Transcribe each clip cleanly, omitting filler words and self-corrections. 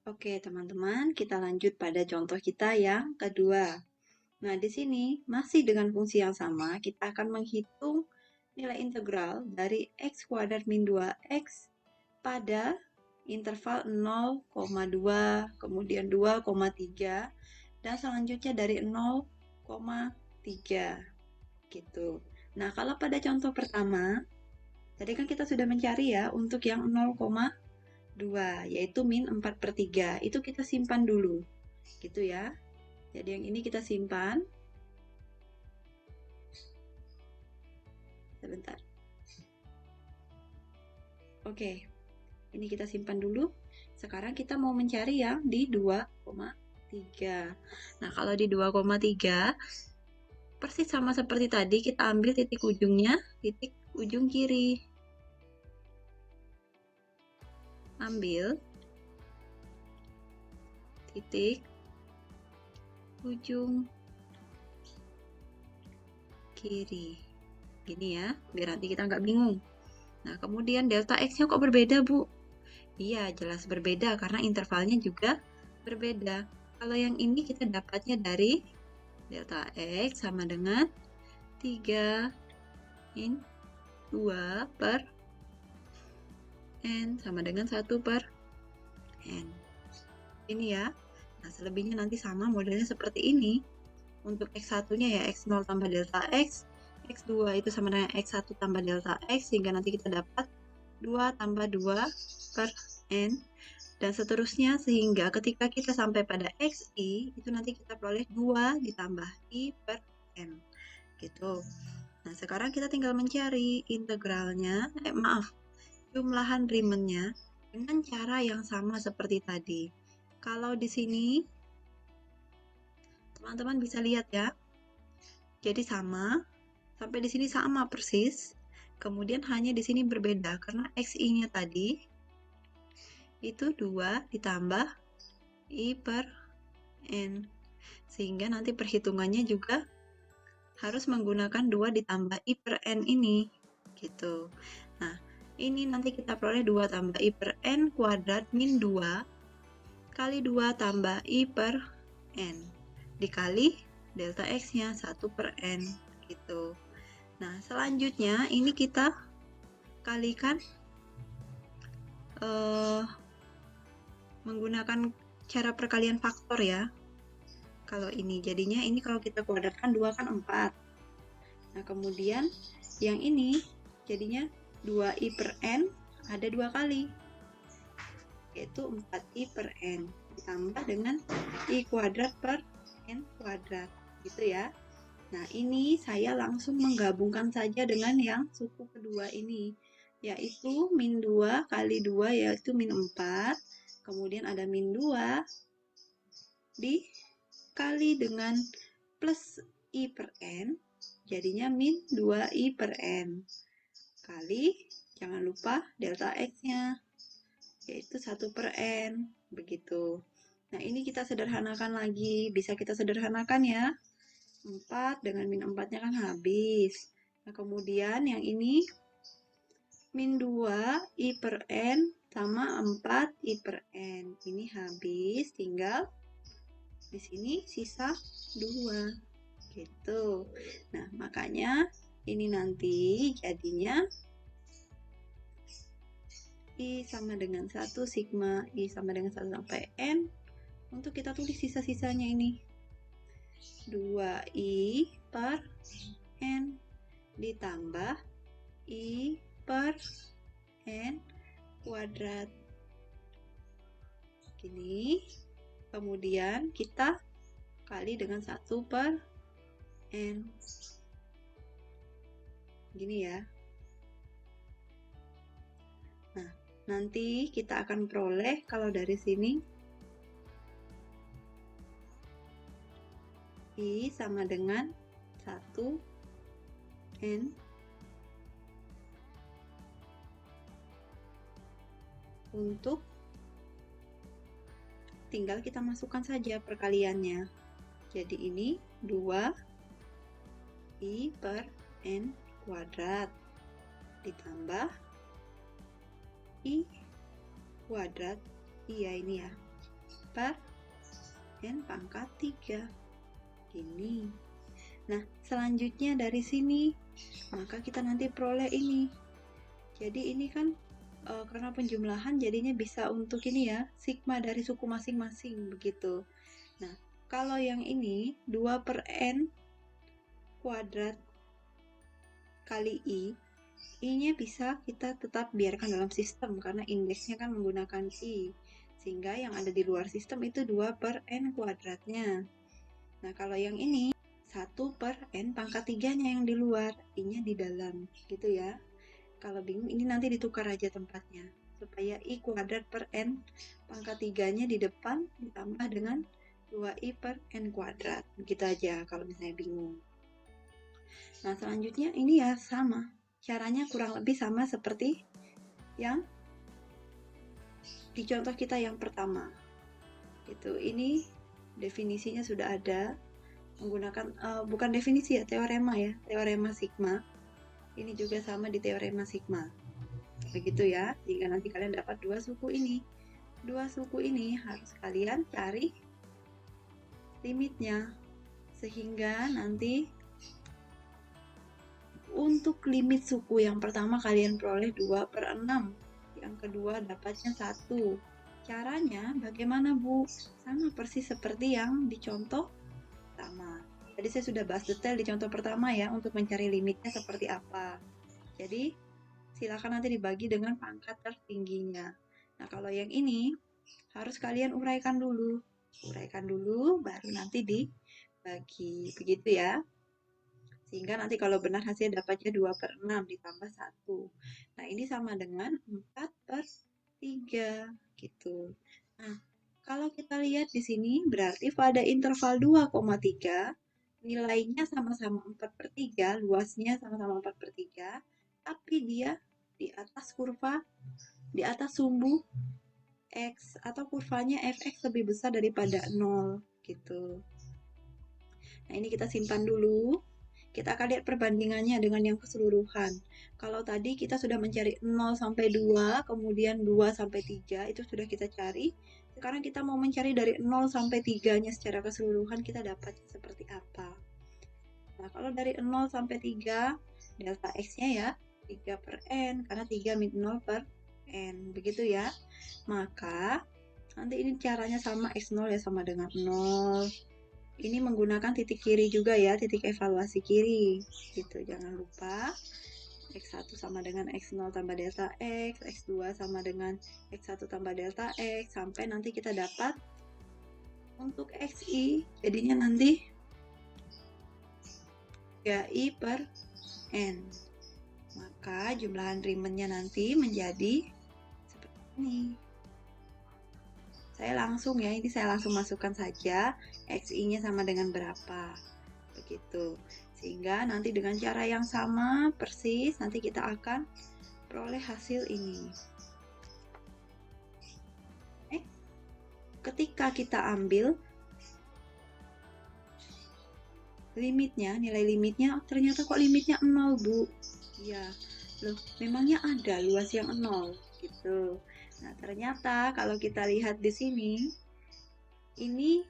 Oke, teman-teman, kita lanjut pada contoh kita yang kedua. Nah, di sini masih dengan fungsi yang sama, kita akan menghitung nilai integral dari x kuadrat min 2x pada interval 0,2, kemudian 2,3, dan selanjutnya dari 0,3 gitu. Nah, kalau pada contoh pertama, tadi kan kita sudah mencari ya untuk yang 0,2, yaitu min 4/3. Itu kita simpan dulu, gitu ya. Jadi yang ini kita simpan. Sebentar. Oke, ini kita simpan dulu. Sekarang kita mau mencari yang di 2,3. Nah, kalau di 2,3, persis sama seperti tadi, kita ambil titik ujungnya, titik ujung kiri. Ambil titik ujung kiri. Gini ya, biar nanti kita nggak bingung. Nah, kemudian delta X-nya kok berbeda, Bu? Iya, jelas berbeda karena intervalnya juga berbeda. Kalau yang ini kita dapatnya dari delta X sama dengan 3 min 2 per N sama dengan 1 per N. Ini ya. Nah, selebihnya nanti sama modelnya seperti ini. Untuk X1-nya ya X0 tambah delta X, X2 itu sama dengan X1 tambah delta X, sehingga nanti kita dapat 2 tambah 2 per N, dan seterusnya, sehingga ketika kita sampai pada XI, itu nanti kita peroleh 2 ditambah I per N. Gitu. Nah, sekarang kita tinggal mencari integralnya, jumlahan Riemannnya dengan cara yang sama seperti tadi. Kalau di sini, teman-teman bisa lihat ya, jadi sama, sampai di sini sama persis. Kemudian hanya di sini berbeda karena XI-nya tadi itu 2 ditambah I per N. Sehingga nanti perhitungannya juga harus menggunakan 2 ditambah I per N ini. Gitu. Nah, ini nanti kita peroleh 2 tambah I per N kuadrat min 2 kali 2 tambah I per N dikali delta X-nya 1 per N. Gitu. Nah, selanjutnya ini kita kalikan menggunakan cara perkalian faktor ya. Kalau ini jadinya ini kalau kita kuadratkan 2 kan 4. Nah, kemudian yang ini jadinya 2i per N ada 2 kali, yaitu 4i per N ditambah dengan I kuadrat per N kuadrat, gitu ya. Nah, ini saya langsung menggabungkan saja dengan yang suku kedua ini, yaitu min 2 kali 2 yaitu min 4, kemudian ada min 2 dikali dengan plus I per N, jadinya min 2I per N, kali, jangan lupa delta X-nya, yaitu 1 per N, begitu. Nah, ini kita sederhanakan lagi, bisa kita sederhanakan ya. 4 dengan min 4-nya kan habis. Nah, kemudian yang ini min 2 I per N sama 4 I per N. Ini habis, tinggal di sini sisa 2. Gitu. Nah, makanya ini nanti jadinya I sama dengan 1 sigma I sama dengan 1 sampai N. Untuk kita tulis sisa-sisanya ini. 2I per N ditambah I per N kuadrat. Gini. Kemudian kita kali dengan 1 per N. Gini ya. Nah, nanti kita akan peroleh kalau dari sini I sama dengan 1 N untuk tinggal kita masukkan saja perkaliannya. Jadi ini 2 I per N kuadrat ditambah I kuadrat, iya ini ya, per N pangkat 3. Ini. Nah, selanjutnya dari sini, maka kita nanti peroleh ini. Jadi ini kan karena penjumlahan jadinya bisa untuk ini ya, sigma dari suku masing-masing begitu. Nah, kalau yang ini 2 per N kuadrat kali I-nya bisa kita tetap biarkan dalam sistem karena indeksnya kan menggunakan I. Sehingga yang ada di luar sistem itu 2 per N kuadratnya. Nah, kalau yang ini 1 per N pangkat 3-nya yang di luar, I-nya di dalam, gitu ya. Kalau bingung, ini nanti ditukar aja tempatnya. Supaya I kuadrat per N pangkat 3-nya di depan ditambah dengan 2I per N kuadrat. Begitu aja kalau misalnya bingung. Nah, selanjutnya ini ya sama. Caranya kurang lebih sama seperti yang di contoh kita yang pertama. Ini definisinya sudah ada. Menggunakan, bukan definisi ya, teorema ya. Teorema sigma. Ini juga sama di teorema sigma. Begitu ya, jika nanti kalian dapat dua suku ini. Dua suku ini harus kalian cari limitnya. Sehingga nanti untuk limit suku yang pertama kalian peroleh 2 per 6. Yang kedua dapatnya 1. Caranya bagaimana Bu? Sama persis seperti yang di contoh pertama. Tadi saya sudah bahas detail di contoh pertama ya, untuk mencari limitnya seperti apa. Jadi silakan nanti dibagi dengan pangkat tertingginya. Nah, kalau yang ini harus kalian uraikan dulu. Uraikan dulu, baru nanti dibagi. Begitu ya. Sehingga nanti kalau benar hasil dapatnya 2 per 6 ditambah 1. Nah, ini sama dengan 4 per 3. Gitu. Nah, kalau kita lihat di sini, berarti pada interval 2,3, nilainya sama-sama 4 per 3, luasnya sama-sama 4 per 3, tapi dia di atas kurva, di atas sumbu X, atau kurvanya fx lebih besar daripada 0, gitu. Nah, ini kita simpan dulu. Kita akan lihat perbandingannya dengan yang keseluruhan. Kalau tadi kita sudah mencari 0 sampai 2, kemudian 2 sampai 3, itu sudah kita cari. Sekarang kita mau mencari dari 0 sampai 3-nya secara keseluruhan, kita dapat seperti apa. Nah, kalau dari 0 sampai 3, delta X-nya ya, 3 per N, karena 3 min 0 per N. Begitu ya. Maka, nanti ini caranya sama, X0 ya sama dengan 0. Ini menggunakan titik kiri juga ya, titik evaluasi kiri. Gitu, jangan lupa. X1 sama dengan X0 tambah delta X, X2 sama dengan X1 tambah delta X, sampai nanti kita dapat untuk XI, jadinya nanti 3I per N. Maka jumlahan Riemannnya nanti menjadi seperti ini. Saya langsung masukkan saja XI-nya sama dengan berapa. Begitu. Sehingga nanti dengan cara yang sama persis nanti kita akan peroleh hasil ini. Ketika kita ambil limitnya, nilai limitnya, ternyata kok limitnya 0, Bu. Iya. Loh, memangnya ada luas yang 0 gitu. Nah, ternyata kalau kita lihat di sini, ini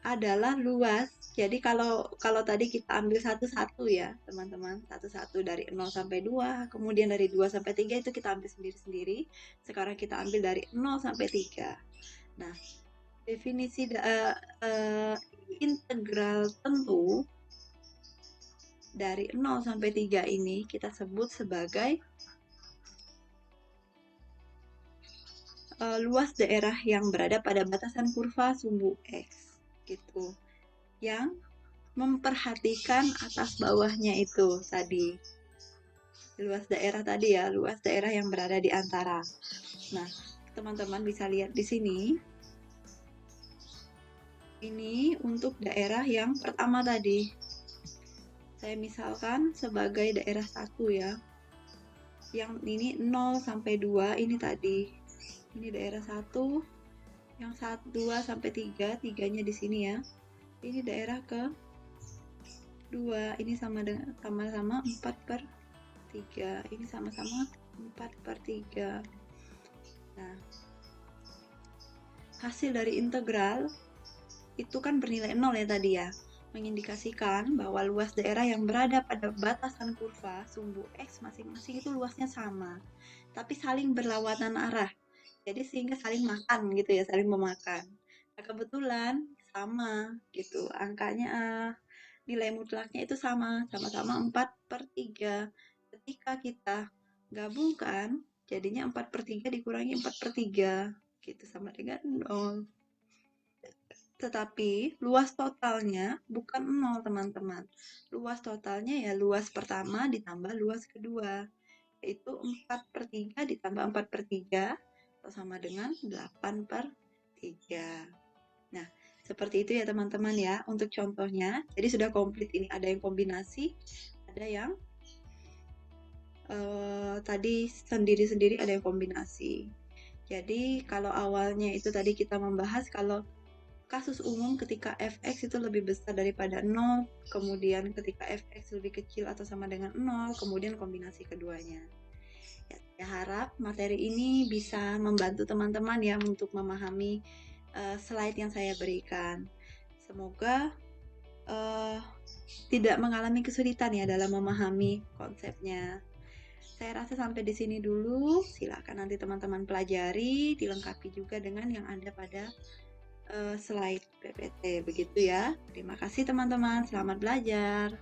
adalah luas. Jadi kalau tadi kita ambil satu-satu ya, teman-teman. Satu-satu dari 0 sampai 2, kemudian dari 2 sampai 3 itu kita ambil sendiri-sendiri. Sekarang kita ambil dari 0 sampai 3. Nah, definisi integral tentu dari 0 sampai 3 ini kita sebut sebagai luas daerah yang berada pada batasan kurva sumbu X, gitu. Yang memperhatikan atas bawahnya itu tadi. Luas daerah tadi ya, luas daerah yang berada di antara. Nah, teman-teman bisa lihat di sini. Ini untuk daerah yang pertama tadi. Saya misalkan sebagai daerah 1 ya. Yang ini 0 sampai 2 ini tadi. Ini daerah 1, yang 2 sampai 3, 3-nya di sini ya. Ini daerah ke 2, ini sama-sama 4 per 3, ini sama-sama 4 per 3. Nah, hasil dari integral itu kan bernilai 0 ya tadi ya, mengindikasikan bahwa luas daerah yang berada pada batasan kurva sumbu X masing-masing itu luasnya sama, tapi saling berlawanan arah. Jadi sehingga saling makan gitu ya, saling memakan. Nah, kebetulan sama gitu, angkanya nilai mutlaknya itu sama-sama 4/3. Ketika kita gabungkan, jadinya 4/3 dikurangi 4/3 gitu sama dengan 0. Tetapi luas totalnya bukan 0 teman-teman. Luas totalnya ya luas pertama ditambah luas kedua. Yaitu 4/3 ditambah 4/3 atau sama dengan 8/3. Nah, seperti itu ya teman-teman ya untuk contohnya. Jadi sudah komplit ini. Ada yang kombinasi, ada yang tadi sendiri-sendiri, ada yang kombinasi. Jadi kalau awalnya itu tadi kita membahas kalau kasus umum ketika fx itu lebih besar daripada 0, kemudian ketika fx lebih kecil atau sama dengan 0, kemudian kombinasi keduanya. Ya, saya harap materi ini bisa membantu teman-teman ya untuk memahami slide yang saya berikan. Semoga tidak mengalami kesulitan ya dalam memahami konsepnya. Saya rasa sampai di sini dulu. Silakan nanti teman-teman pelajari, dilengkapi juga dengan yang ada pada slide PPT. Begitu ya. Terima kasih teman-teman. Selamat belajar.